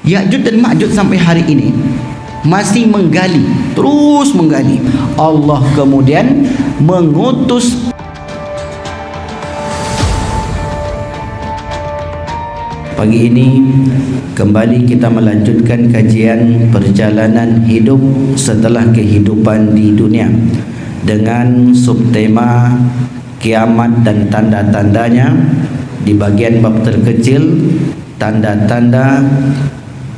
Ya'juj dan Ma'juj sampai hari ini masih menggali, terus menggali. Allah kemudian mengutus. Pagi ini kembali kita melanjutkan kajian perjalanan hidup setelah kehidupan di dunia dengan subtema kiamat dan tanda-tandanya. Di bagian bab terkecil, tanda-tanda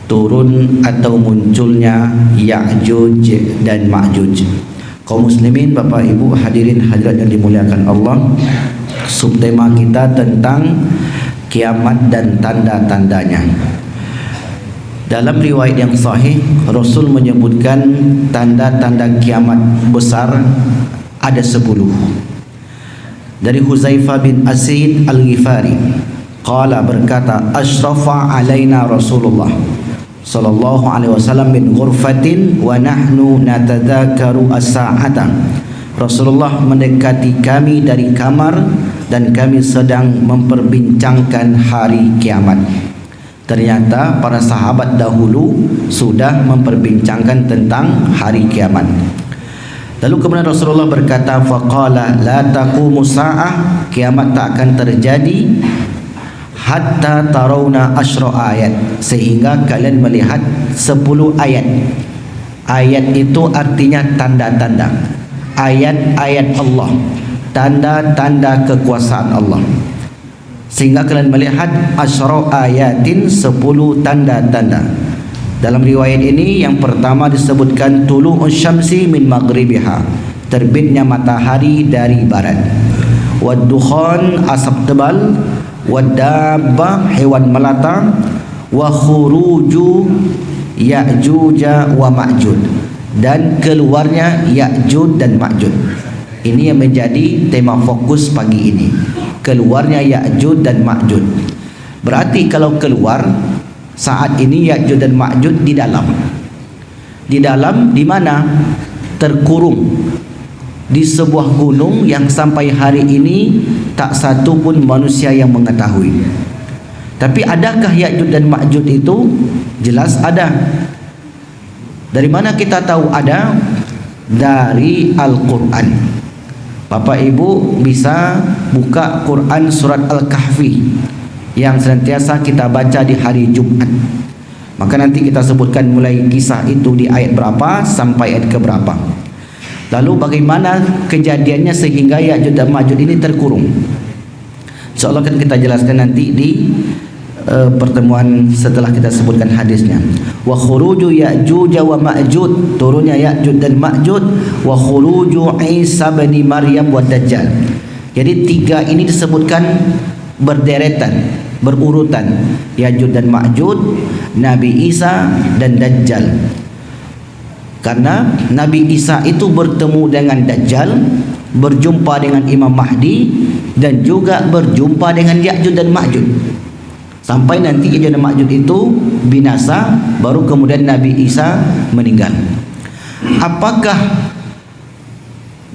turun atau munculnya Ya'juj dan Ma'juj. Kaum muslimin, Bapak Ibu hadirin hadirat yang dimuliakan Allah, subtema kita tentang kiamat dan tanda-tandanya. Dalam riwayat yang sahih, Rasul menyebutkan tanda-tanda kiamat besar ada 10. Dari Huzaifah bin Asid Al-Ghifari, qala, berkata, asyrafa alaina Rasulullah sallallahu alaihi wasallam min ghurfatin wa nahnu natadzakaru as-sa'ata. Rasulullah mendekati kami dari kamar dan kami sedang memperbincangkan hari kiamat. Ternyata para sahabat dahulu sudah memperbincangkan tentang hari kiamat. Lalu kemudian Rasulullah berkata, faqala la taqumu sa'ah, kiamat tak akan terjadi hatta tarawna asyra ayat, sehingga kalian melihat 10 ayat. Ayat itu artinya tanda-tanda, ayat-ayat Allah, tanda-tanda kekuasaan Allah, sehingga kalian melihat asyra ayatin, 10 tanda-tanda. Dalam riwayat ini yang pertama disebutkan tulu'us syamsi min maghribiha, terbitnya matahari dari barat, wad-dukhan, asap tebal, wad-dabbah, hewan melata, wa khuruju Ya'juj wa Ma'juj, dan keluarnya Ya'juj dan Ma'juj. Ini yang menjadi tema fokus pagi ini, keluarnya Ya'juj dan Ma'juj. Berarti kalau keluar saat ini Ya'juj dan Ma'juj di dalam. Di dalam di mana? Terkurung di sebuah gunung yang sampai hari ini tak satu pun manusia yang mengetahui. Tapi adakah Ya'juj dan Ma'juj itu? Jelas ada. Dari mana kita tahu ada? Dari Al-Quran. Bapak Ibu bisa buka Quran surat Al-Kahfi yang senantiasa kita baca di hari Jumat. Maka nanti kita sebutkan mulai kisah itu di ayat berapa sampai ayat keberapa. Lalu bagaimana kejadiannya sehingga Ya'juj dan Ma'juj ini terkurung. InsyaAllah akan kita jelaskan nanti di pertemuan setelah kita sebutkan hadisnya. Wa khuruju Ya'juj wa Ma'juj, turunnya Ya'juj dan Ma'juj, wa khuruju Isa bin Maryam wa Dajjal. Jadi 3 ini disebutkan berderetan, berurutan, Ya'juj dan Ma'juj, Nabi Isa dan Dajjal. Karena Nabi Isa itu bertemu dengan Dajjal, berjumpa dengan Imam Mahdi, dan juga berjumpa dengan Ya'juj dan Ma'juj. Sampai nanti Ya'juj dan Ma'juj itu binasa, baru kemudian Nabi Isa meninggal. Apakah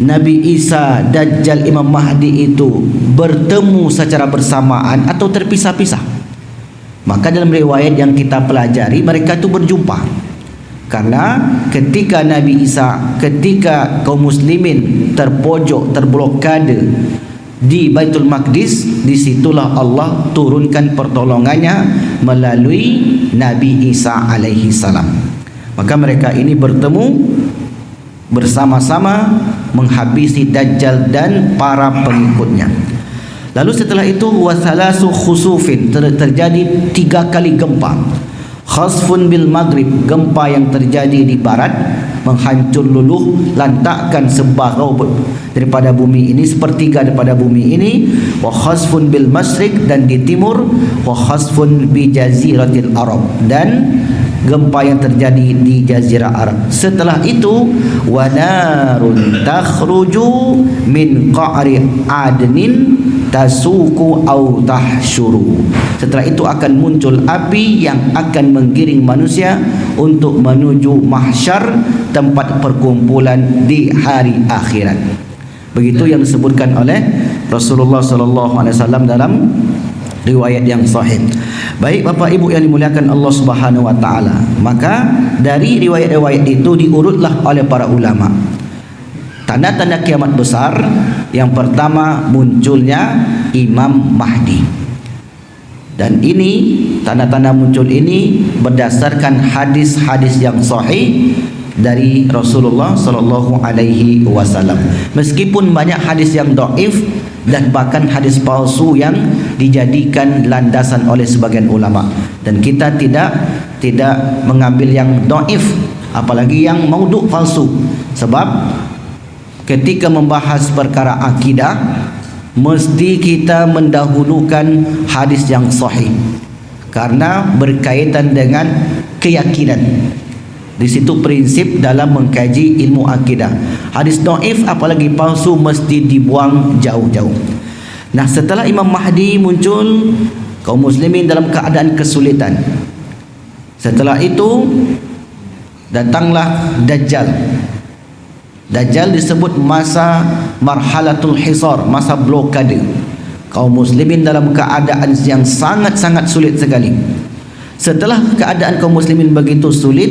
Nabi Isa, Dajjal, Imam Mahdi itu bertemu secara bersamaan atau terpisah-pisah? Maka dalam riwayat yang kita pelajari, mereka itu berjumpa. Karena ketika Nabi Isa, ketika kaum muslimin terpojok, terblokade di Baitul Maqdis, disitulah Allah turunkan pertolongannya melalui Nabi Isa alaihi salam. Maka mereka ini bertemu bersama-sama menghabisi Dajjal dan para pengikutnya. Lalu setelah itu wasalasu khusufin, terjadi 3 kali gempa. Khasfun bil maghrib, gempa yang terjadi di barat menghancur luluh lantakkan separuh daripada bumi ini, sepertiga daripada bumi ini. Wa khasfun bil masyriq, dan di timur. Wa khasfun bi jaziratil Arab, dan gempa yang terjadi di Jazirah Arab. Setelah itu wa narun takhruju min qa'ri adnin tasuku au tahsyuru. Setelah itu akan muncul api yang akan menggiring manusia untuk menuju mahsyar, tempat perkumpulan di hari akhirat. Begitu yang disebutkan oleh Rasulullah sallallahu alaihi wasallam dalam riwayat yang sahih. Baik Bapak Ibu yang dimuliakan Allah Subhanahu wa taala, maka dari riwayat-riwayat itu diurutlah oleh para ulama tanda-tanda kiamat besar. Yang pertama, munculnya Imam Mahdi. Dan ini tanda-tanda muncul ini berdasarkan hadis-hadis yang sahih dari Rasulullah sallallahu alaihi wasallam. Meskipun banyak hadis yang dhaif dan bahkan hadis palsu yang dijadikan landasan oleh sebagian ulama, dan kita tidak mengambil yang dhaif, apalagi yang maudhu, palsu. Sebab ketika membahas perkara akidah, mesti kita mendahulukan hadis yang sahih karena berkaitan dengan keyakinan. Di situ prinsip dalam mengkaji ilmu akidah. Hadis dhaif apalagi palsu mesti dibuang jauh-jauh. Nah, setelah Imam Mahdi muncul, kaum muslimin dalam keadaan kesulitan. Setelah itu datanglah Dajjal. Dajjal disebut masa marhalatul hisar, masa blokade. Kaum muslimin dalam keadaan yang sangat-sangat sulit sekali. Setelah keadaan kaum muslimin begitu sulit,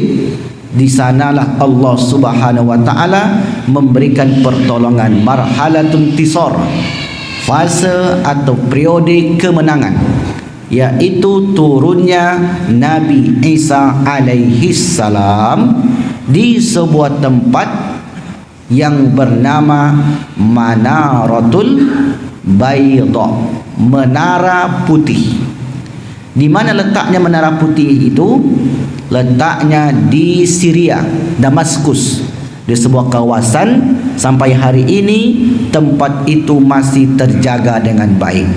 di sanalah Allah Subhanahu wa taala memberikan pertolongan, marhalatun tisar, fase atau periode kemenangan, yaitu turunnya Nabi Isa alaihi salam di sebuah tempat yang bernama Manaratul Bayda, menara putih. Di mana letaknya menara putih itu? Letaknya di Syria, Damaskus, di sebuah kawasan. Sampai hari ini tempat itu masih terjaga dengan baik.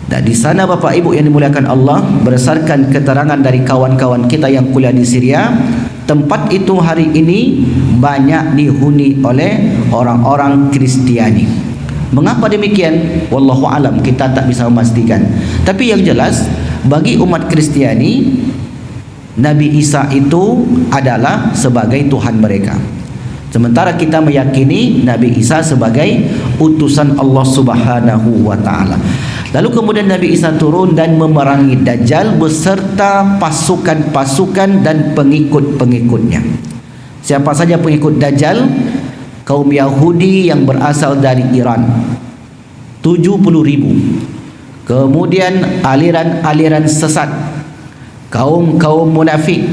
Dan di sana Bapak Ibu yang dimuliakan Allah, berdasarkan keterangan dari kawan-kawan kita yang kuliah di Syria, tempat itu hari ini banyak dihuni oleh orang-orang Kristiani. Mengapa demikian? Wallahu alam, kita tak bisa memastikan. Tapi yang jelas, bagi umat Kristiani, Nabi Isa itu adalah sebagai Tuhan mereka. Sementara kita meyakini Nabi Isa sebagai utusan Allah Subhanahu wa taala. Lalu kemudian Nabi Isa turun dan memerangi Dajjal beserta pasukan-pasukan dan pengikut-pengikutnya. Siapa saja pengikut Dajjal? Kaum Yahudi yang berasal dari Iran, 70.000. Kemudian aliran-aliran sesat, kaum-kaum munafik,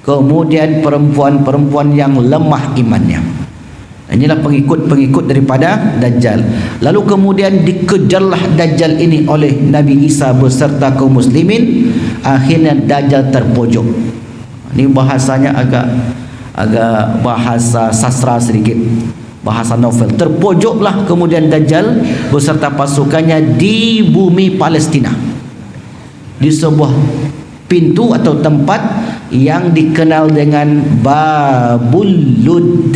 kemudian perempuan-perempuan yang lemah imannya. Inilah pengikut-pengikut daripada Dajjal. Lalu kemudian dikejarlah Dajjal ini oleh Nabi Isa beserta kaum muslimin. Akhirnya Dajjal terpojok. Ini bahasanya agak bahasa sastra sedikit, bahasa novel. Terpojoklah kemudian Dajjal beserta pasukannya di bumi Palestina, di sebuah pintu atau tempat yang dikenal dengan Babul Lud,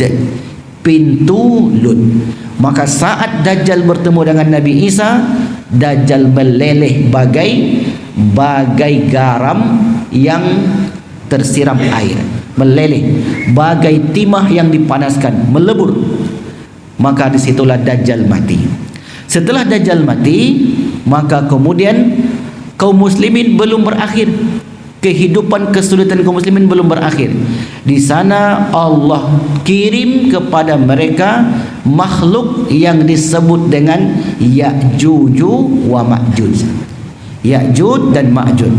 pintu Lud. Maka saat Dajjal bertemu dengan Nabi Isa, Dajjal meleleh bagai garam yang tersiram air, meleleh bagai timah yang dipanaskan, melebur. Maka disitulah Dajjal mati. Setelah Dajjal mati, maka kemudian kaum muslimin belum berakhir. Kehidupan kesulitan kaum muslimin belum berakhir. Di sana Allah kirim kepada mereka makhluk yang disebut dengan Ya'juj wa Ma'juj. Ya'juj dan Ma'juj.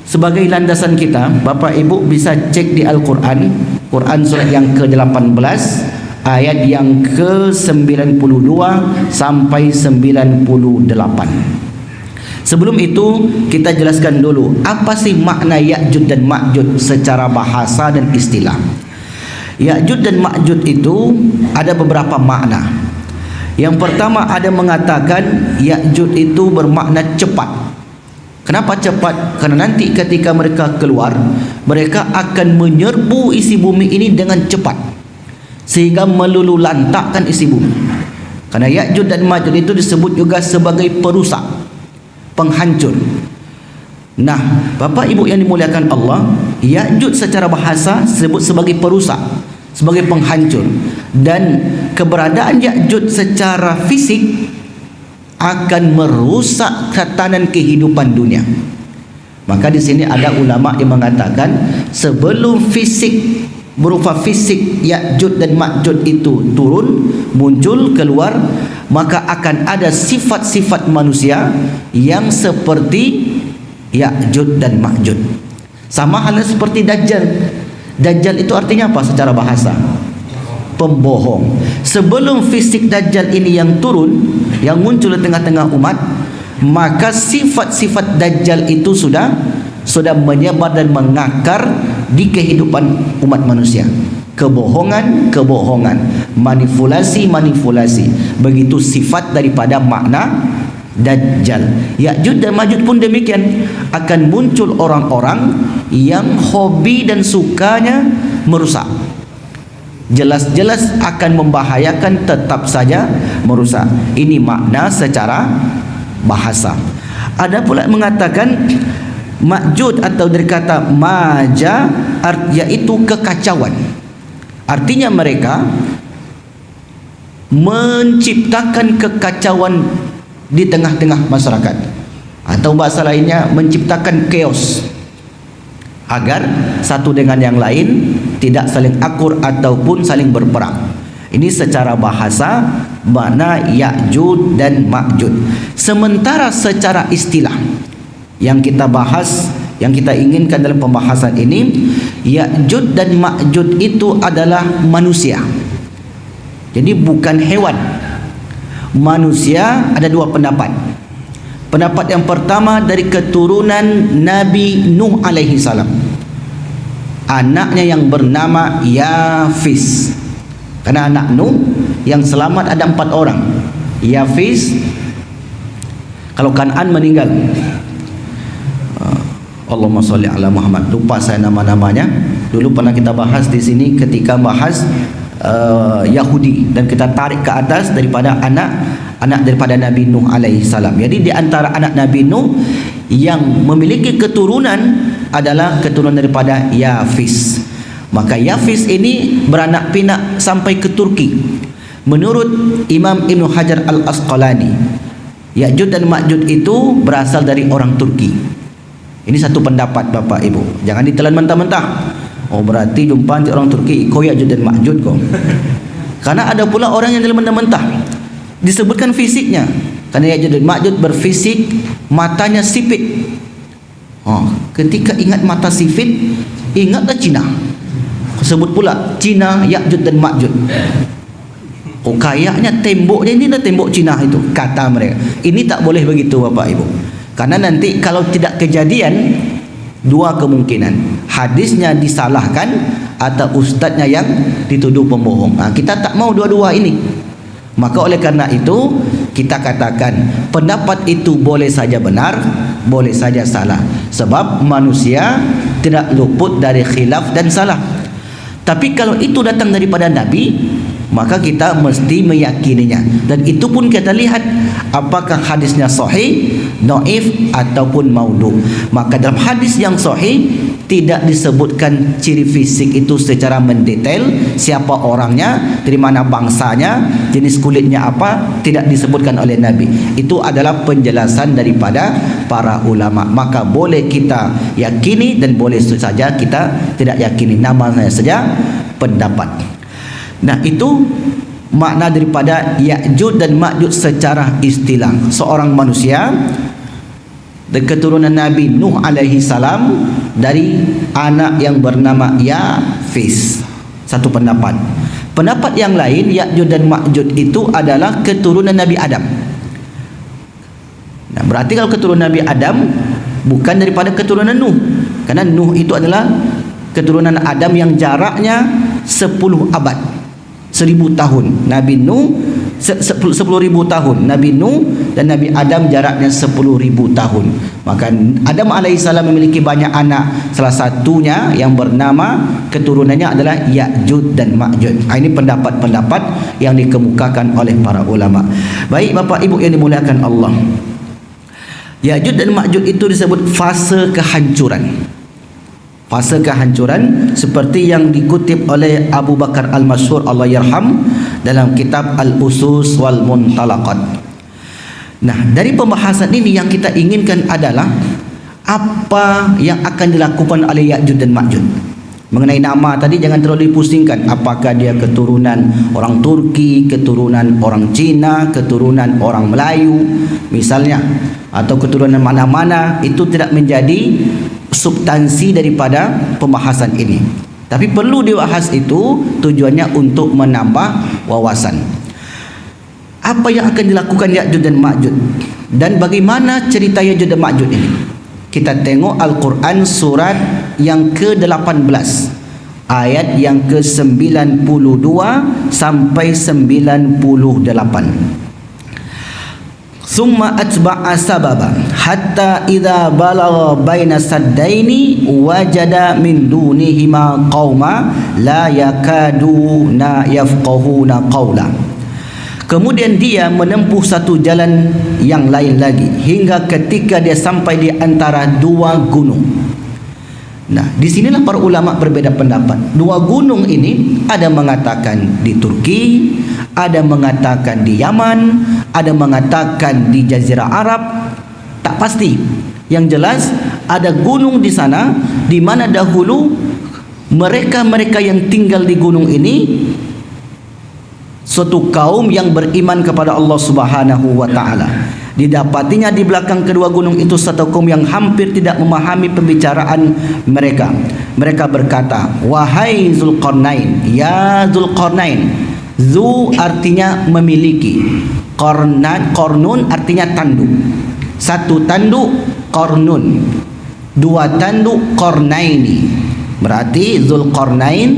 Sebagai landasan kita, Bapak Ibu bisa cek di Al-Quran, Quran surat yang ke-18, ayat yang ke-92 sampai 98. Sebelum itu kita jelaskan dulu apa sih makna Ya'juj dan Ma'juj secara bahasa dan istilah. Ya'juj dan Ma'juj itu ada beberapa makna. Yang pertama, ada mengatakan Ya'juj itu bermakna cepat. Kenapa cepat? Karena nanti ketika mereka keluar, mereka akan menyerbu isi bumi ini dengan cepat, sehingga melululantakkan isi bumi. Karena Ya'juj dan Ma'juj itu disebut juga sebagai perusak, penghancur. Nah, Bapak Ibu yang dimuliakan Allah, Ya'juj secara bahasa disebut sebagai perusak, sebagai penghancur. Dan keberadaan Ya'juj secara fisik akan merusak tatanan kehidupan dunia. Maka di sini ada ulama yang mengatakan sebelum fisik berupa fisik Ya'juj dan Ma'juj itu turun, muncul, keluar, maka akan ada sifat-sifat manusia yang seperti Ya'juj dan Ma'juj. Sama halnya seperti Dajjal. Dajjal itu artinya apa secara bahasa? Pembohong. Sebelum fisik Dajjal ini yang turun, yang muncul di tengah-tengah umat, maka sifat-sifat Dajjal itu sudah menyebar dan mengakar di kehidupan umat manusia. Kebohongan, manipulasi. Begitu sifat daripada makna Dajjal. Ya'juj dan Ma'juj pun demikian. Akan muncul orang-orang yang hobi dan sukanya merusak. Jelas-jelas akan membahayakan, tetap saja merusak. Ini makna secara bahasa. Ada pula mengatakan Ma'juj atau dari kata maja, yaitu kekacauan. Artinya mereka menciptakan kekacauan di tengah-tengah masyarakat, atau bahasa lainnya menciptakan chaos agar satu dengan yang lain tidak saling akur ataupun saling berperang. Ini secara bahasa makna Ya'juj dan Ma'juj. Sementara secara istilah yang kita bahas, yang kita inginkan dalam pembahasan ini, Ya'juj dan Ma'juj itu adalah manusia. Jadi bukan hewan. Manusia ada dua pendapat. Pendapat yang pertama dari keturunan Nabi Nuh alaihi salam. Anaknya yang bernama Yafis. Karena anak Nuh yang selamat ada 4 orang. Yafis, kalau Kan'an meninggal. Allahumma sholli ala Muhammad. Lupa saya nama-namanya. Dulu pernah kita bahas di sini ketika bahas Yahudi, dan kita tarik ke atas daripada anak daripada Nabi Nuh alaihi salam. Jadi di antara anak Nabi Nuh yang memiliki keturunan adalah keturunan daripada Yafis. Maka Yafis ini beranak pinak sampai ke Turki. Menurut Imam Ibn Hajar Al-Asqalani, Ya'juj dan Ma'juj itu berasal dari orang Turki. Ini satu pendapat Bapak Ibu. Jangan ditelan mentah-mentah. Oh berarti jumpa orang Turki ikut Ya'juj dan Ma'juj kok. Karena ada pula orang yang telan mentah-mentah. Disebutkan fisiknya. Karena Ya'juj dan Ma'juj berfisik matanya sipit. Oh, ketika ingat mata sipit, ingatlah Cina. Sebut pula Cina, Ya'juj dan Ma'juj. Oh kayaknya temboknya ini dah tembok Cina itu, kata mereka. Ini tak boleh begitu Bapak Ibu. Karena nanti kalau tidak kejadian, dua kemungkinan. Hadisnya disalahkan atau ustadznya yang dituduh pembohong. Nah, kita tak mau dua-dua ini. Maka oleh karena itu kita katakan pendapat itu boleh saja benar, boleh saja salah. Sebab manusia tidak luput dari khilaf dan salah. Tapi kalau itu datang daripada Nabi, maka kita mesti meyakininya. Dan itu pun kita lihat apakah hadisnya sahih, dhaif ataupun maudhu. Maka dalam hadis yang sahih tidak disebutkan ciri fisik itu secara mendetail, siapa orangnya, dari mana bangsanya, jenis kulitnya apa, tidak disebutkan oleh Nabi. Itu adalah penjelasan daripada para ulama. Maka boleh kita yakini dan boleh saja kita tidak yakini. Namanya saja pendapat. Nah, itu makna daripada Ya'juj dan Ma'juj secara istilah. Seorang manusia dari keturunan Nabi Nuh alaihi salam dari anak yang bernama Yafis. Satu pendapat. Pendapat yang lain, Ya'juj dan Ma'juj itu adalah keturunan Nabi Adam. Nah, berarti kalau keturunan Nabi Adam bukan daripada keturunan Nuh. Karena Nuh itu adalah keturunan Adam yang jaraknya 10 abad. 1000 tahun. Nabi Nuh 10.000 tahun. Nabi Nuh dan Nabi Adam jaraknya 10.000 tahun. Maka Adam alaihissalam memiliki banyak anak. Salah satunya yang bernama keturunannya adalah Ya'juj dan Ma'juj. Ini pendapat-pendapat yang dikemukakan oleh para ulama. Baik Bapak Ibu yang dimuliakan Allah, Ya'juj dan Ma'juj itu disebut fase kehancuran. Fase kehancuran seperti yang dikutip oleh Abu Bakar Al-Masyhur Allah yarham dalam kitab Al-Usus wal Muntalaqat. Nah, dari pembahasan ini yang kita inginkan adalah apa yang akan dilakukan oleh Ya'juj dan Ma'juj. Mengenai nama tadi jangan terlalu dipusingkan, apakah dia keturunan orang Turki, keturunan orang Cina, keturunan orang Melayu misalnya, atau keturunan mana-mana, itu tidak menjadi substansi daripada pembahasan ini. Tapi perlu dibahas itu, tujuannya untuk menambah wawasan. Apa yang akan dilakukan Ya'juj dan Ma'juj, dan bagaimana cerita Ya'juj dan Ma'juj ini? Kita tengok Al-Quran surat yang ke-18, ayat yang ke-92 sampai 98. Summa atba'a sababa hatta idza balagha baina saddaini wajada min dunihima qauma la yakaduna yafqahuna qawla. Kemudian dia menempuh satu jalan yang lain lagi hingga ketika dia sampai di antara dua gunung. Nah, di sinilah para ulama berbeza pendapat. Dua gunung ini ada mengatakan di Turki, ada mengatakan di Yaman, ada mengatakan di Jazirah Arab, tak pasti. Yang jelas ada gunung di sana di mana dahulu mereka-mereka yang tinggal di gunung ini suatu kaum yang beriman kepada Allah Subhanahu wa taala. Didapatinya di belakang kedua gunung itu satu kaum yang hampir tidak memahami pembicaraan mereka. Mereka berkata, "Wahai Zulqarnain, ya Zulqarnain." Zu artinya memiliki, qarnun artinya tanduk. Satu tanduk qarnun, dua tanduk qarnaini. Berarti Zulqarnain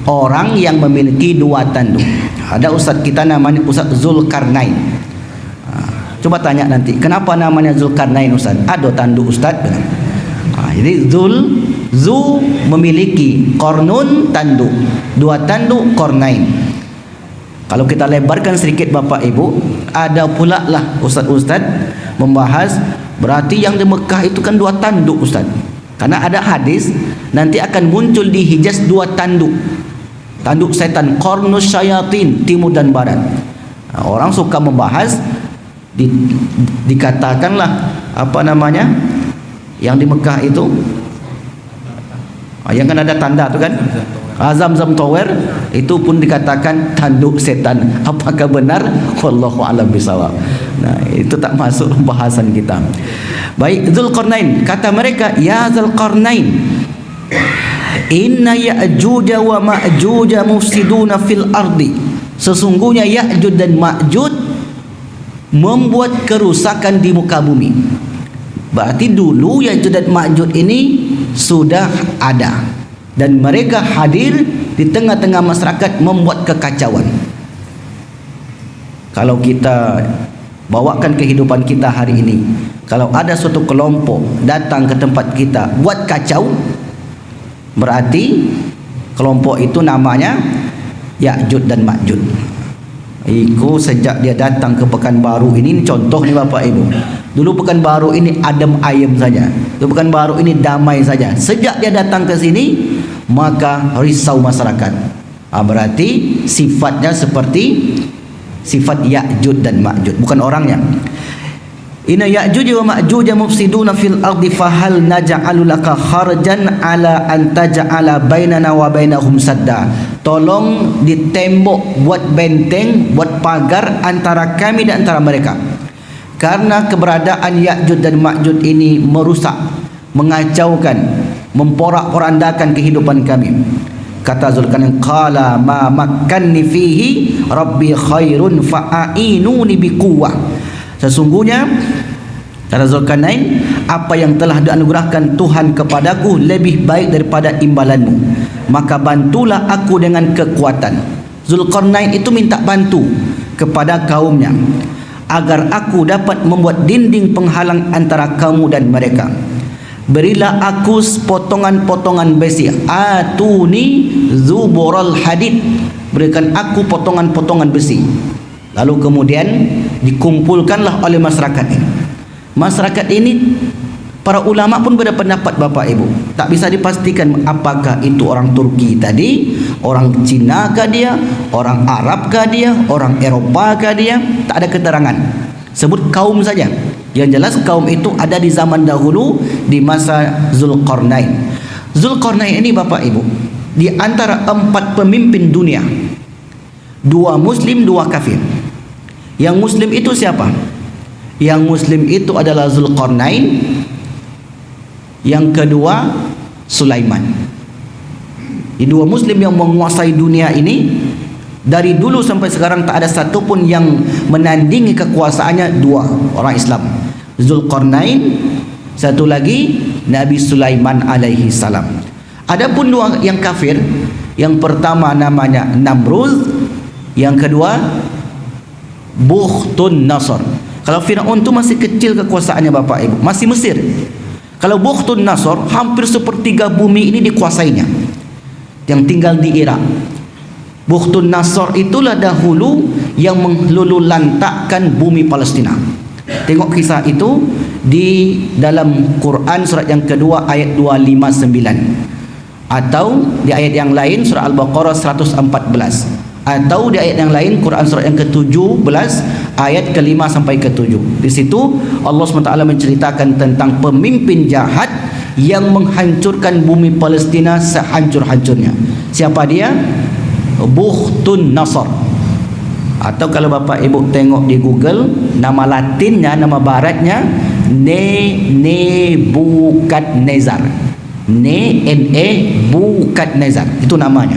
orang yang memiliki dua tanduk. Ada ustaz kita namanya Ustaz Zulkarnain. Coba tanya nanti, kenapa namanya Zulkarnain ustaz? Ada tanduk ustaz. Jadi Zu memiliki, Qarnun tanduk, dua tanduk Qarnain. Kalau kita lebarkan sedikit Bapak Ibu, ada pula lah ustaz-ustaz membahas berarti yang di Mekah itu kan dua tanduk ustaz. Karena ada hadis nanti akan muncul di Hijaz dua tanduk. Tanduk setan, Qarnus syayatin, timur dan barat. Nah, orang suka membahas dikatakanlah apa namanya yang di Mekah itu yang kan ada tanda tu kan, Zamzam Tower, itu pun dikatakan tanduk setan. Apakah benar? Wallahu a'lam bishawab. Nah, itu tak masuk pembahasan kita. Baik, Zulqarnain, kata mereka, ya Zulqarnain, inna Ya'juj wa Ma'juj mufsiduna fil ardi. Sesungguhnya Ya'juj dan Ma'juj membuat kerusakan di muka bumi. Berarti dulu Ya'juj dan Ma'juj ini sudah ada dan mereka hadir di tengah-tengah masyarakat membuat kekacauan. Kalau kita bawakan kehidupan kita hari ini, kalau ada suatu kelompok datang ke tempat kita buat kacau, berarti kelompok itu namanya Ya'juj dan Ma'juj. Itu sejak dia datang ke Pekanbaru ini contoh nih Bapak Ibu. Dulu Pekanbaru ini adem ayem saja. Dulu Pekanbaru ini damai saja. Sejak dia datang ke sini, maka risau masyarakat. Berarti sifatnya seperti sifat Ya'juj dan Ma'juj, bukan orangnya. Inna Ya'juj wa Ma'juj mufsiduna fil ardi fahal naj'alu laka kharjan ala an taj'ala bainana wa bainahum sadda. Tolong ditembok, buat benteng, buat pagar antara kami dan antara mereka. Karena keberadaan Ya'juj dan Ma'juj ini merusak, mengacaukan, memporak-porandakan kehidupan kami. Kata Zulkarnain, qala ma makkanni fihi rabbi khairun fa'inuni biquwwah. Sesungguhnya kata Zulkarnain, apa yang telah dianugerahkan Tuhan kepadaku lebih baik daripada imbalanmu, maka bantulah aku dengan kekuatan. Zulkarnain itu minta bantu kepada kaumnya agar aku dapat membuat dinding penghalang antara kamu dan mereka. Berilah aku potongan-potongan besi, atuni zubural hadid, berikan aku potongan-potongan besi. Lalu kemudian dikumpulkanlah oleh masyarakat ini. Masyarakat ini, para ulama pun berpendapat Bapak Ibu, tak bisa dipastikan apakah itu orang Turki tadi, orang Cina kah dia, orang Arab kah dia, orang Eropah kah dia, tak ada keterangan. Sebut kaum saja. Yang jelas kaum itu ada di zaman dahulu di masa Zulkarnain. Zulkarnain ini Bapak Ibu, di antara 4 pemimpin dunia, 2 muslim, 2 kafir. Yang muslim itu siapa? Yang muslim itu adalah Zulkarnain. Yang kedua Sulaiman. Di 2 muslim yang menguasai dunia ini. Dari dulu sampai sekarang tak ada satupun yang menandingi kekuasaannya 2 orang Islam. Zulkarnain, satu lagi Nabi Sulaiman alaihi salam. Adapun 2 yang kafir, yang pertama namanya Namrud, yang kedua Bukhtun Nasr. Kalau Firaun itu masih kecil kekuasaannya Bapak Ibu, masih Mesir. Kalau Bukhtun Nasr, hampir sepertiga bumi ini dikuasainya, yang tinggal di Irak. Bukhtun Nasr itulah dahulu yang melululantakkan bumi Palestina. Tengok kisah itu di dalam Quran surat yang kedua ayat 259, atau di ayat yang lain surah Al-Baqarah 114, atau di ayat yang lain Quran surat yang ke-17 ayat ke-5 sampai ke-7. Di situ Allah SWT menceritakan tentang pemimpin jahat yang menghancurkan bumi Palestina sehancur-hancurnya. Siapa dia? Bukhtun Nasr. Atau kalau Bapak Ibu tengok di Google, nama latinnya, nama baratnya Nebukadnezar. Nebukadnezar, itu namanya.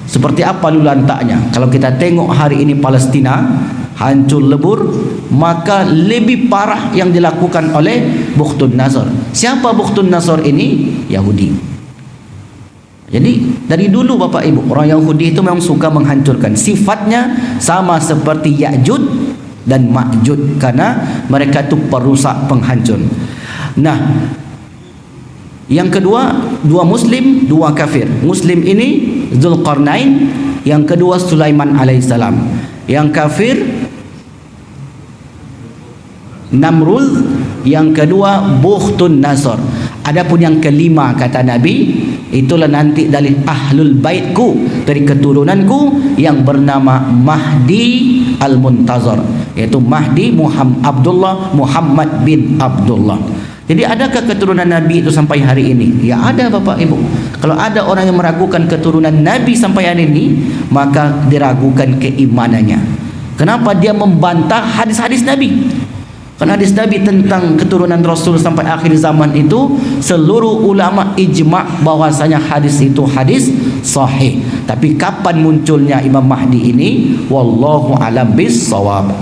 Seperti apa lulantaknya? Kalau kita tengok hari ini Palestina hancur lebur, maka lebih parah yang dilakukan oleh Bukhtun Nasr. Siapa Bukhtun Nasr ini? Yahudi. Jadi dari dulu Bapak Ibu, orang Yahudi itu memang suka menghancurkan. Sifatnya sama seperti Ya'jud dan Ma'jud, karena mereka itu perusak, penghancur. Nah, yang kedua 2 muslim, 2 kafir. Muslim ini Zulkarnain, yang kedua Sulaiman alaihissalam. Yang kafir Namrud, yang kedua Bukhtun Nasr. Adapun yang kelima kata Nabi, itulah nanti dari ahlul baitku, dari keturunanku, yang bernama Mahdi Al-Muntazar, yaitu Mahdi Muhammad bin Abdullah. Jadi adakah keturunan Nabi itu sampai hari ini? Ya ada Bapak Ibu. Kalau ada orang yang meragukan keturunan Nabi sampai hari ini, maka diragukan keimanannya. Kenapa? Dia membantah hadis-hadis Nabi. Karena hadis Nabi tentang keturunan Rasul sampai akhir zaman itu, seluruh ulama ijma' bahwasanya hadis itu hadis sahih. Tapi kapan munculnya Imam Mahdi ini? Wallahu alam bis-shawab.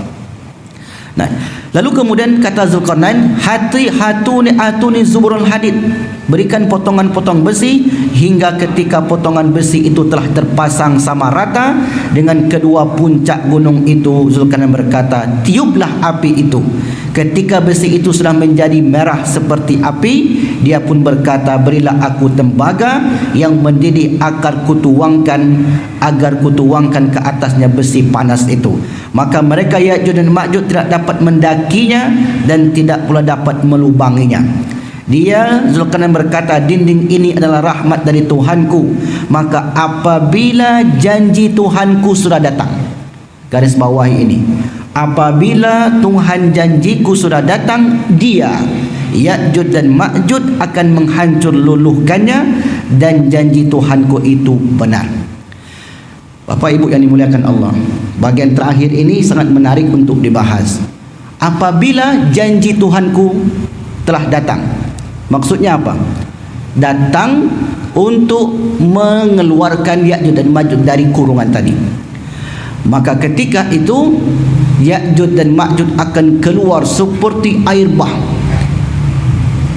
Nah, lalu kemudian kata Zulkarnain, atuni zuburul hadid, berikan potongan-potong besi, hingga ketika potongan besi itu telah terpasang sama rata dengan kedua puncak gunung itu, Zulkarnain berkata, tiuplah api itu. Ketika besi itu sudah menjadi merah seperti api, dia pun berkata, berilah aku tembaga yang mendidih agar kutuangkan ke atasnya besi panas itu. Maka mereka Ya'jud dan Ma'jud tidak dapat mendakinya dan tidak pula dapat melubanginya. Dia Zulkarnain berkata, dinding ini adalah rahmat dari Tuhanku, maka apabila janji Tuhanku sudah datang, garis bawah ini, apabila Tuhan janjiku sudah datang, dia Ya'jud dan Ma'jud akan menghancur luluhkannya, dan janji Tuhanku itu benar. Bapak Ibu yang dimuliakan Allah, bagian terakhir ini sangat menarik untuk dibahas. Apabila janji Tuhanku telah datang, maksudnya apa? Datang untuk mengeluarkan Ya'jud dan Ma'jud dari kurungan tadi. Maka ketika itu Ya'jud dan Ma'jud akan keluar seperti air bah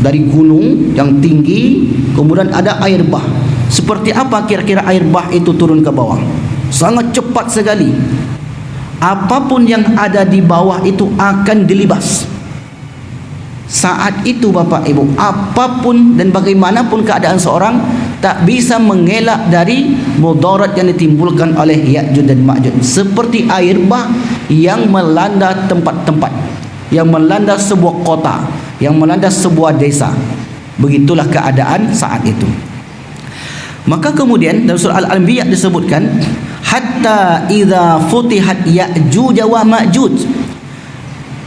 dari gunung yang tinggi, kemudian ada air bah. Seperti apa kira-kira air bah itu turun ke bawah? Sangat cepat sekali. Apapun yang ada di bawah itu akan dilibas. Saat itu Bapak Ibu, apapun dan bagaimanapun keadaan seorang, tak bisa mengelak dari mudarat yang ditimbulkan oleh Ya'jud dan Ma'jud. Seperti air bah yang melanda tempat-tempat, yang melanda sebuah kota, yang melanda sebuah desa. Begitulah keadaan saat itu. Maka kemudian dalam surah Al-Anbiya disebutkan, hatta idza futihat Ya'juj wa Ma'juj,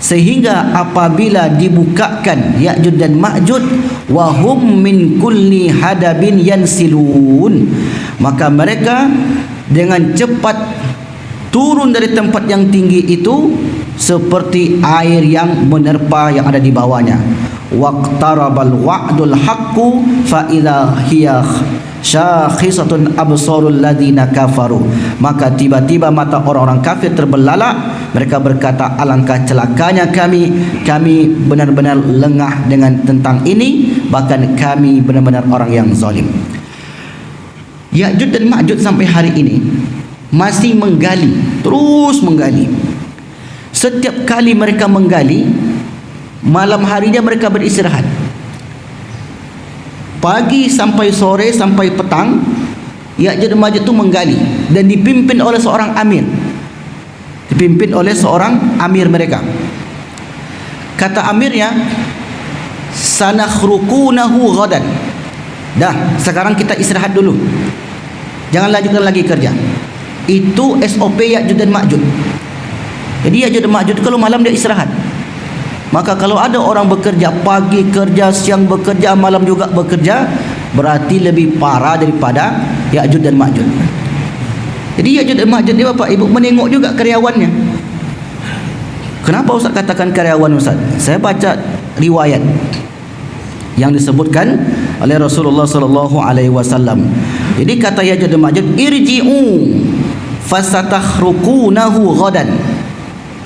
sehingga apabila dibukakan Ya'juj dan Ma'juj wa hum min kulli hadabin yansilun, maka mereka dengan cepat turun dari tempat yang tinggi itu seperti air yang menerpa yang ada di bawahnya. Waqtarabal wa'dul haqqu fa idza hiya syakhisatun absarul ladina kafaru, maka tiba-tiba mata orang-orang kafir terbelalak. Mereka berkata, alangkah celakanya kami benar-benar lengah dengan tentang ini, bahkan kami benar-benar orang yang zalim. Ya'juj dan Ma'juj sampai hari ini masih menggali, terus menggali. Setiap kali mereka menggali, malam harinya mereka beristirahat. Pagi sampai sore sampai petang, Ya'juj dan Ma'juj itu menggali dan dipimpin oleh seorang amir. Dipimpin oleh seorang amir mereka. Kata amirnya, sanakhruqunahu ghadan. Dah, sekarang kita istirahat dulu. Jangan lanjutkan lagi kerja. Itu SOP Ya'juj dan Ma'juj. Jadi Ya'juj dan Ma'juj kalau malam dia istirahat. Maka kalau ada orang bekerja pagi kerja, siang bekerja, malam juga bekerja, berarti lebih parah daripada Ya'juj dan Ma'juj. Jadi Ya'juj dan Ma'juj ni Bapak Ibu menengok juga karyawannya. Kenapa Ustaz katakan karyawan Ustaz? Saya baca riwayat yang disebutkan oleh Rasulullah sallallahu alaihi wasallam. Jadi kata Ya'juj dan Ma'juj, irji'u fasatakhruqunahu ghadan.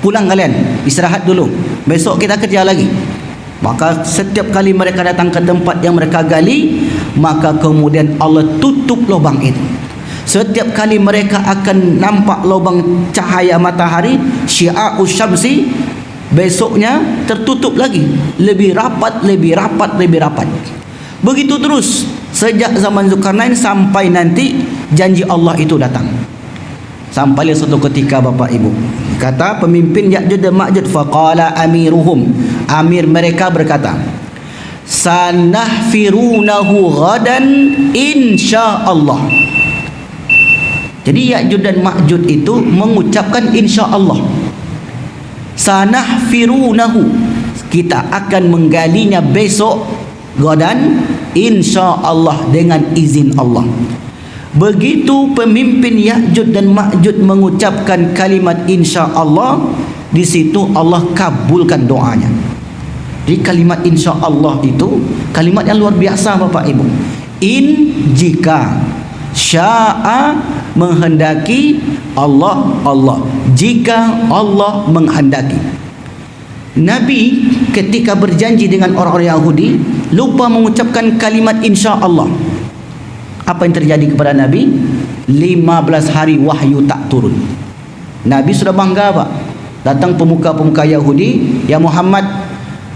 Pulang kalian, istirahat dulu. Besok kita kerja lagi. Maka setiap kali mereka datang ke tempat yang mereka gali, maka kemudian Allah tutup lubang itu. Setiap kali mereka akan nampak lubang cahaya matahari, syia'us syamsi, besoknya tertutup lagi, lebih rapat, lebih rapat, lebih rapat. Begitu terus sejak zaman Zulkarnain sampai nanti janji Allah itu datang. Sampai suatu ketika Bapak Ibu, kata pemimpin Ya'juj dan Ma'juj, faqala amiruhum, amir mereka berkata, sanahfirunahu ghadan insyaallah. Jadi Ya'juj dan Ma'juj itu mengucapkan insyaallah. Sanahfirunahu, kita akan menggalinya besok ghadan insyaallah, dengan izin Allah. Begitu pemimpin Ya'juj dan Ma'juj mengucapkan kalimat insyaallah, di situ Allah kabulkan doanya. Jadi kalimat insyaallah itu kalimat yang luar biasa Bapak Ibu. In, jika, sya'a, menghendaki, Allah, Allah, jika Allah menghendaki. Nabi ketika berjanji dengan orang-orang Yahudi lupa mengucapkan kalimat insyaallah. Apa yang terjadi kepada Nabi? 15 hari wahyu tak turun. Nabi sudah bangga Pak. Datang pemuka-pemuka Yahudi, ya Muhammad,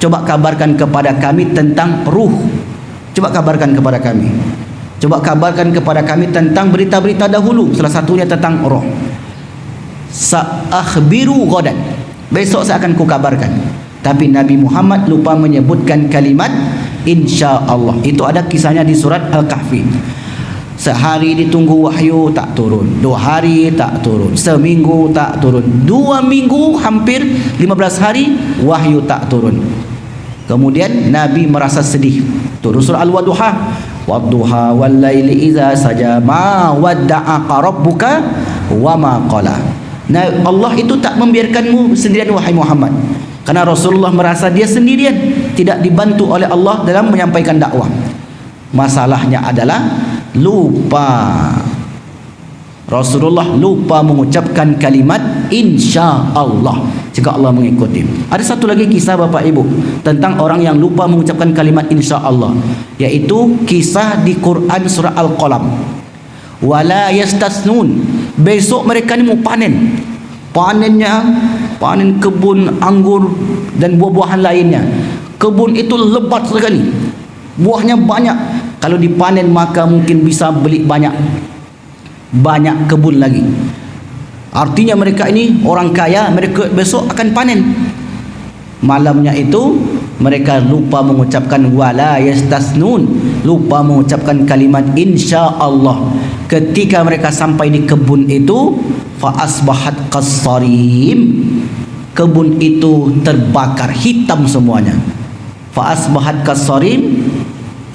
coba kabarkan kepada kami tentang ruh. Coba kabarkan kepada kami. Coba kabarkan kepada kami tentang berita-berita dahulu. Salah satunya tentang roh. Sa'akhbiru ghadan. Besok saya akan kukabarkan. Tapi Nabi Muhammad lupa menyebutkan kalimat insyaallah. Itu ada kisahnya di surat Al-Kahfi. Sehari ditunggu wahyu tak turun, 2 hari tak turun, seminggu tak turun, 2 minggu, hampir 15 hari wahyu tak turun. Kemudian Nabi merasa sedih. Turun surah Al-Wadduha, wadduha wal laili idza saja ma wadda'aka rabbuka wa ma qala. Nah, Allah itu tak membiarkanmu sendirian wahai Muhammad. Karena Rasulullah merasa dia sendirian, tidak dibantu oleh Allah dalam menyampaikan dakwah. Masalahnya adalah lupa. Rasulullah lupa mengucapkan kalimat insyaallah jika Allah mengikuti. Ada satu lagi kisah Bapak Ibu tentang orang yang lupa mengucapkan kalimat insyaallah, yaitu kisah di Quran surah Al-Qalam. Wala yastasnun. Besok mereka ni mau panen. Panennya panen kebun anggur dan buah-buahan lainnya. Kebun itu lebat sekali. Buahnya banyak. Kalau dipanen maka mungkin bisa beli banyak kebun lagi. Artinya mereka ini orang kaya, mereka besok akan panen. Malamnya itu mereka lupa mengucapkan wala yastasnun, lupa mengucapkan kalimat insyaallah. Ketika mereka sampai di kebun itu, fa asbahat qassarim, kebun itu terbakar, hitam semuanya. Fa asbahat kasarim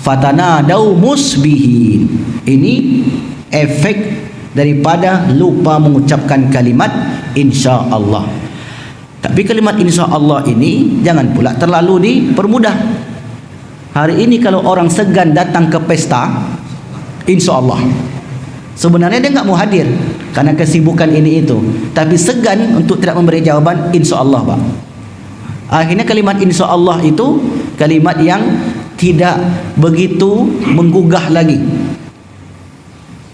fatanadau musbihin. Ini efek daripada lupa mengucapkan kalimat insya-Allah. Tapi kalimat insya-Allah ini jangan pula terlalu dipermudah. Hari ini kalau orang segan datang ke pesta insya-Allah, sebenarnya dia enggak mau hadir karena kesibukan ini itu, tapi segan untuk tidak memberi jawaban insya-Allah, Pak. Akhirnya kalimat insya-Allah itu kalimat yang tidak begitu menggugah lagi,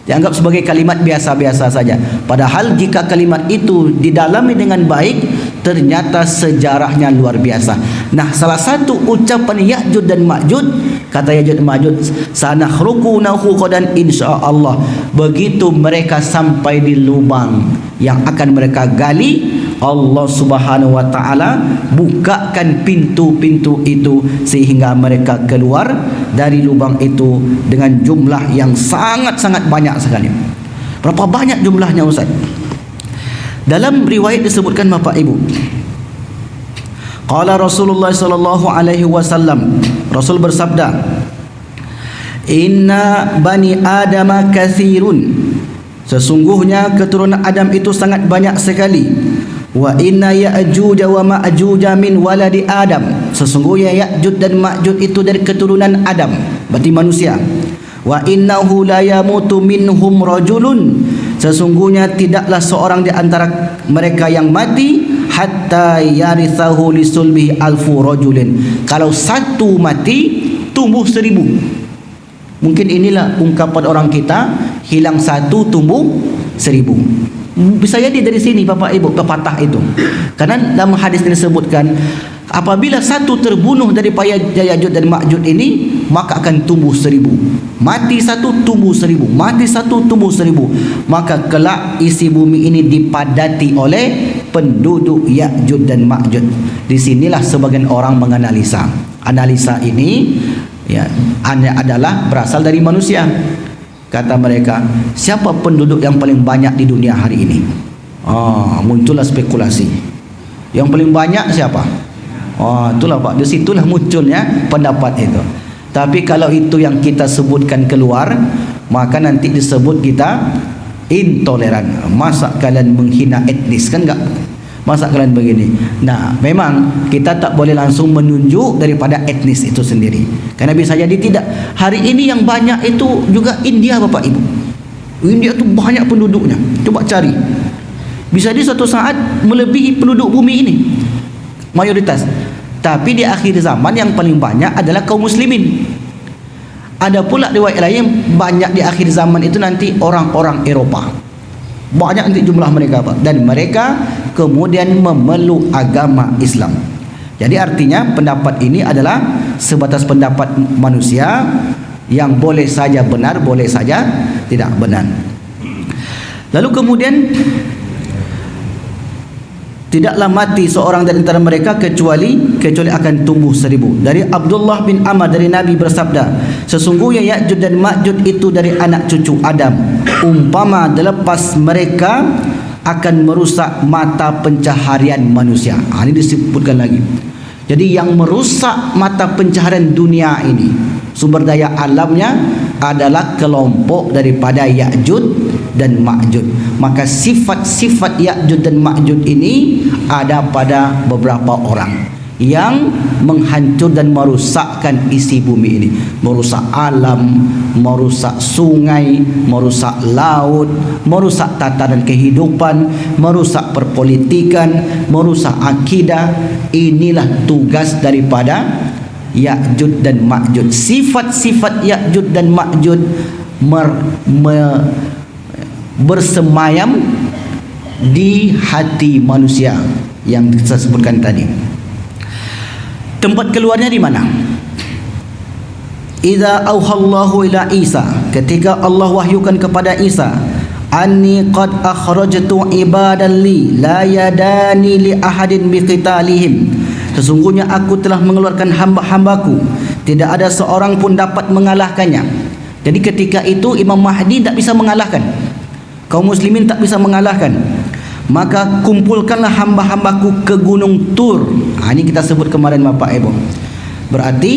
dianggap sebagai kalimat biasa-biasa saja. Padahal jika kalimat itu didalami dengan baik, ternyata sejarahnya luar biasa. Nah, salah satu ucapan Ya'juj dan Ma'juj, kata Ya'juj dan Ma'juj, sanakhruqunahu qadan insyaallah. Begitu mereka sampai di lubang yang akan mereka gali, Allah Subhanahu wa taala bukakan pintu-pintu itu sehingga mereka keluar dari lubang itu dengan jumlah yang sangat-sangat banyak sekali. Berapa banyak jumlahnya, Ustaz? Dalam riwayat disebutkan, Bapak Ibu, qala Rasulullah sallallahu alaihi wasallam, Rasul bersabda, inna bani adama katsirun, sesungguhnya keturunan Adam itu sangat banyak sekali. Wa inna Ya'juj wa Ma'juj min waladi Adam, sesungguhnya Ya'juj dan Ma'juj itu dari keturunan Adam, berarti manusia. Wa innahu la yamutu minhum rajulun, sesungguhnya tidaklah seorang di antara mereka yang mati hatta yarithahu lisulbihi alfu rajulin, kalau satu mati tumbuh 1000. Mungkin inilah ungkapan orang kita, hilang satu tumbuh 1000. Bisa jadi dari sini, Bapak Ibu, pepatah itu. Karena dalam hadis disebutkan, apabila satu terbunuh daripada Ya'juj dan Ma'juj ini, maka akan tumbuh 1000. Mati satu tumbuh 1000, mati satu tumbuh 1000. Maka kelak isi bumi ini dipadati oleh penduduk Ya'juj dan Ma'juj. Disinilah sebagian orang menganalisa. Analisa ini ya adalah berasal dari manusia. Kata mereka, siapa penduduk yang paling banyak di dunia hari ini? Muncullah spekulasi. Yang paling banyak siapa? Itulah Pak, di situlah munculnya pendapat itu. Tapi kalau itu yang kita sebutkan keluar, maka nanti disebut kita intoleran. Masa kalian menghina etnis, kan enggak? Masa kalian begini? Nah, memang kita tak boleh langsung menunjuk daripada etnis itu sendiri, karena bisa jadi tidak. Hari ini yang banyak itu juga India, Bapak Ibu. India itu banyak penduduknya. Coba cari, bisa di suatu saat melebihi penduduk bumi ini, mayoritas. Tapi di akhir zaman yang paling banyak adalah kaum muslimin. Ada pula riwayat lain, banyak di akhir zaman itu nanti orang-orang Eropah. Banyak nanti jumlah mereka, Pak. Dan mereka kemudian memeluk agama Islam. Jadi artinya pendapat ini adalah sebatas pendapat manusia yang boleh saja benar, boleh saja tidak benar. Lalu kemudian, tidaklah mati seorang dari antara mereka kecuali akan tumbuh 1000. Dari Abdullah bin Amr dari Nabi bersabda, sesungguhnya Ya'juj dan Ma'juj itu dari anak cucu Adam. Umpama dilepas mereka akan merusak mata pencaharian manusia. Ini disebutkan lagi. Jadi yang merusak mata pencaharian dunia ini, sumber daya alamnya adalah kelompok daripada Ya'juj dan Ma'juj. Maka sifat-sifat Ya'juj dan Ma'juj ini ada pada beberapa orang yang menghancur dan merusakkan isi bumi ini, merusak alam, merusak sungai, merusak laut, merusak tatanan kehidupan, merusak perpolitikan, merusak akidah. Inilah tugas daripada Ya'juj dan Ma'juj. Sifat-sifat Ya'juj dan Ma'juj bersemayam di hati manusia yang saya sebutkan tadi. Tempat keluarnya di mana? Idza auhallahu ila Isa, ketika Allah wahyukan kepada Isa, anni qad akhrajtu ibadan li la yadani li ahadin biqitalihim, sesungguhnya aku telah mengeluarkan hamba-hambaku, tidak ada seorang pun dapat mengalahkannya. Jadi ketika itu Imam Mahdi tak bisa mengalahkan, kaum muslimin tak bisa mengalahkan. maka kumpulkanlah hamba-hambaku ke Gunung Tur. Ini kita sebut kemarin Bapak Ibu. Berarti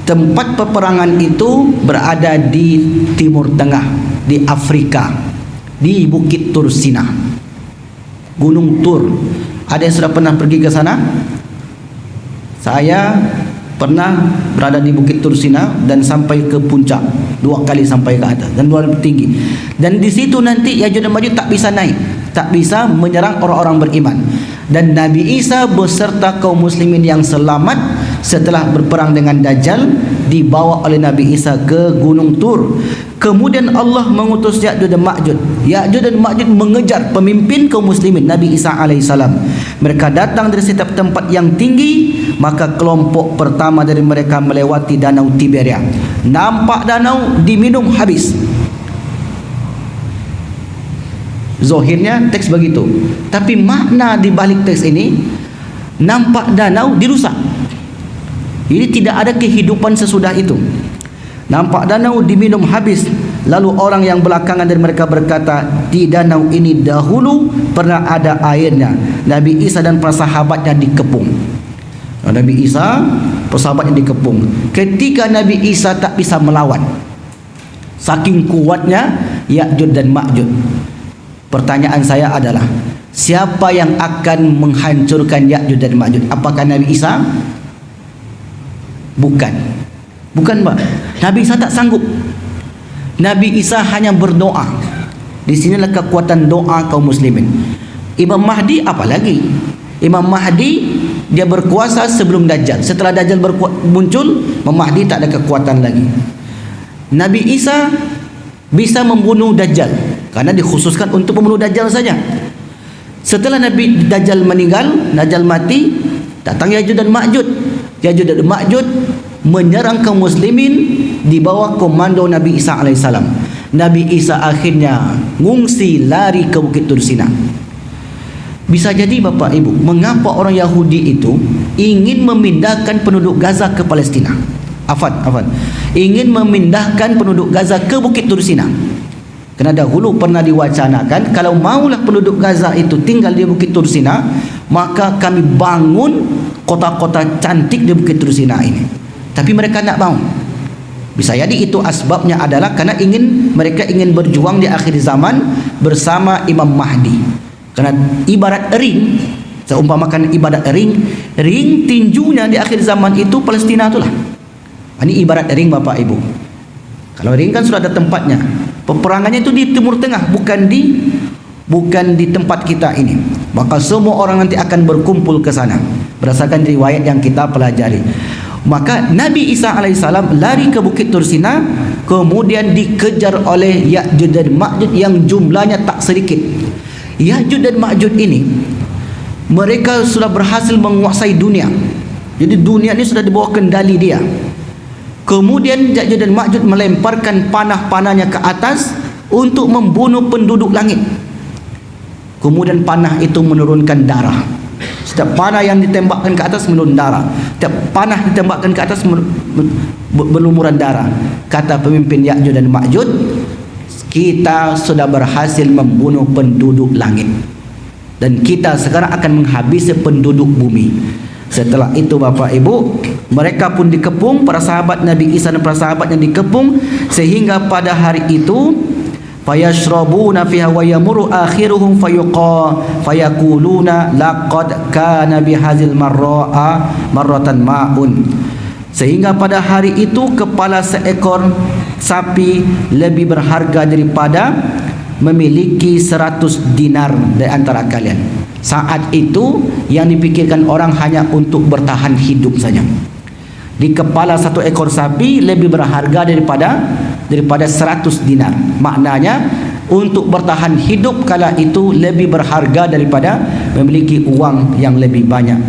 tempat peperangan itu berada di Timur Tengah, di Afrika, di Bukit Tursina, Gunung Tur. Ada yang sudah pernah pergi ke sana? Saya pernah berada di Bukit Tursina dan sampai ke puncak, 2 kali sampai ke atas dan luar tinggi. Dan di situ nanti Ya'juj dan Ma'juj tak bisa naik, tak bisa menyerang orang-orang beriman. Dan Nabi Isa beserta kaum muslimin yang selamat setelah berperang dengan Dajjal dibawa oleh Nabi Isa ke Gunung Tur. Kemudian Allah mengutus Ya'juj dan Ma'juj. Ya'juj dan Ma'juj mengejar pemimpin kaum muslimin Nabi Isa alaihissalam. Mereka datang dari setiap tempat yang tinggi. Maka kelompok pertama dari mereka melewati danau Tiberia. Nampak danau, diminum habis. Zohirnya teks begitu, tapi makna di balik teks ini, nampak danau dirusak. Jadi tidak ada kehidupan sesudah itu. Nampak danau diminum habis. Lalu orang yang belakangan dari mereka berkata, di danau ini dahulu pernah ada airnya. Nabi Isa dan para sahabatnya dikepung. Nabi Isa, para sahabatnya dikepung. Ketika Nabi Isa tak bisa melawan, saking kuatnya Ya'juj dan Ma'juj. Pertanyaan saya adalah, siapa yang akan menghancurkan Ya'juj dan Ma'juj? Apakah Nabi Isa? Bukan. Bukan, Pak. Nabi Isa tak sanggup. Nabi Isa hanya berdoa. Di sinilah kekuatan doa kaum muslimin. Imam Mahdi apalagi? Imam Mahdi dia berkuasa sebelum Dajjal. Setelah Dajjal muncul, Imam Mahdi tak ada kekuatan lagi. Nabi Isa bisa membunuh Dajjal karena dikhususkan untuk membunuh Dajjal saja. Setelah Nabi Dajjal meninggal, Dajjal mati, datang Ya'juj dan Ma'juj. Ya'juj dan Ma'juj menyerang kaum muslimin di bawah komando Nabi Isa alaihissalam. Nabi Isa akhirnya ngungsi lari ke Bukit Tursina. Bisa jadi Bapak Ibu, mengapa orang Yahudi itu ingin memindahkan penduduk Gaza ke Palestina? Ingin memindahkan penduduk Gaza ke Bukit Tursina. Kerana dahulu pernah diwacanakan, kalau maulah penduduk Gaza itu tinggal di Bukit Tursina, maka kami bangun kota-kota cantik di Bukit Tursina ini. Tapi mereka tak mau. Bisa jadi itu asbabnya adalah karena mereka ingin berjuang di akhir zaman bersama Imam Mahdi. Karena ibarat ring, seumpamakan ibarat ring tinjunya di akhir zaman itu Palestina itulah. Ini ibarat ring Bapak Ibu. Kalau ring kan sudah ada tempatnya. Peperangannya itu di Timur Tengah, bukan di tempat kita ini. Maka semua orang nanti akan berkumpul ke sana berdasarkan riwayat yang kita pelajari. Maka Nabi Isa alaihissalam lari ke Bukit Tursina, kemudian dikejar oleh Ya'juj dan Ma'juj yang jumlahnya tak sedikit. Ya'juj dan Ma'juj ini mereka sudah berhasil menguasai dunia. Jadi dunia ini sudah di bawah kendali dia. Kemudian Ya'juj dan Ma'juj melemparkan panah-panahnya ke atas untuk membunuh penduduk langit. Kemudian panah itu menurunkan darah. Setiap panah yang ditembakkan ke atas menurun darah. Setiap panah ditembakkan ke atas berlumuran darah. Kata pemimpin Ya'juj dan Ma'juj, kita sudah berhasil membunuh penduduk langit dan kita sekarang akan menghabisi penduduk bumi. Setelah itu Bapak Ibu, mereka pun dikepung, para sahabat Nabi Isa dan para sahabatnya dikepung, sehingga pada hari itu fayashrabuna fiha wa yamuru akhiruhum fayaquluna laqad kana bihazil marratan ma'un. Sehingga pada hari itu kepala seekor sapi lebih berharga daripada memiliki 100 dinar dari antara kalian. Saat itu yang dipikirkan orang hanya untuk bertahan hidup saja. Di kepala satu ekor sapi lebih berharga daripada 100 dinar. Maknanya untuk bertahan hidup kala itu lebih berharga daripada memiliki uang yang lebih banyak.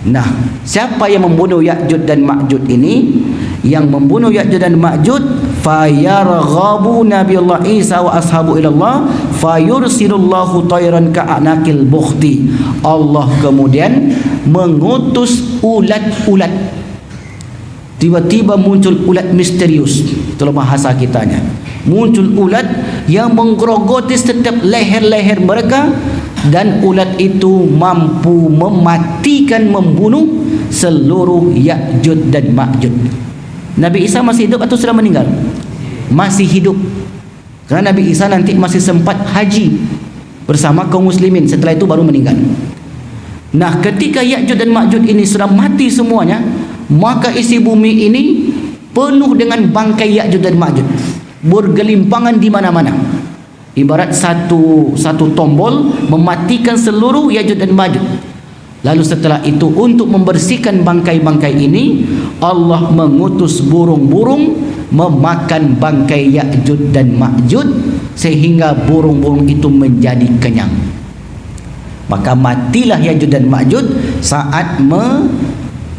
Nah, siapa yang membunuh Ya'juj dan Ma'juj ini? Yang membunuh Ya'juj dan Ma'juj, fayarghabu Nabiullah Isa wa ashabu ilallah fayursilullahu tayran ka'anakil bukhti. Allah kemudian mengutus ulat-ulat. Tiba-tiba muncul ulat misterius. Itulah bahasa kitanya. muncul ulat yang menggerogoti setiap leher-leher mereka, dan ulat itu mampu mematikan, membunuh seluruh Ya'juj dan Ma'juj. Nabi Isa masih hidup atau sudah meninggal? Masih hidup. Kerana Nabi Isa nanti masih sempat haji bersama kaum muslimin, setelah itu baru meninggal. Nah, ketika Ya'juj dan Ma'juj ini sudah mati semuanya, maka isi bumi ini penuh dengan bangkai Ya'juj dan Ma'juj, bergelimpangan di mana-mana. Ibarat satu tombol mematikan seluruh Ya'juj dan Ma'juj. Lalu setelah itu, untuk membersihkan bangkai-bangkai ini, Allah mengutus burung-burung memakan bangkai Ya'juj dan Ma'juj, sehingga burung-burung itu menjadi kenyang. Maka matilah Ya'juj dan Ma'juj saat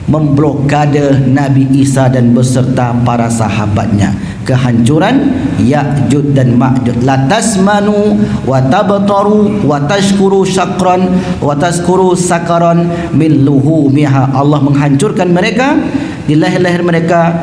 memblokade Nabi Isa dan beserta para sahabatnya. Kehancuran Ya'juj dan Ma'juj. La tasmanu wa tabtaru wa tashkuru syakran wa tashkuru sakaran min luhumiha. Allah menghancurkan mereka di leher-leher mereka.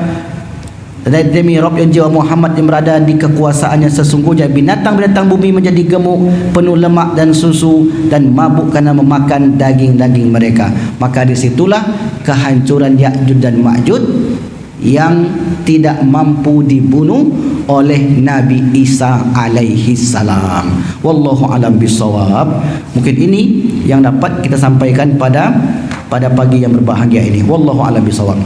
Demi Rabb yang jiwa Muhammad yang berada di kekuasaannya, sesungguhnya binatang-binatang bumi menjadi gemuk, penuh lemak dan susu, dan mabuk karena memakan daging-daging mereka. Maka disitulah kehancuran Ya'juj dan Ma'juj yang tidak mampu dibunuh oleh Nabi Isa alaihi salam. Wallahu alam bisawab. Mungkin ini yang dapat kita sampaikan pada pagi yang berbahagia ini. Wallahu alam bisawab.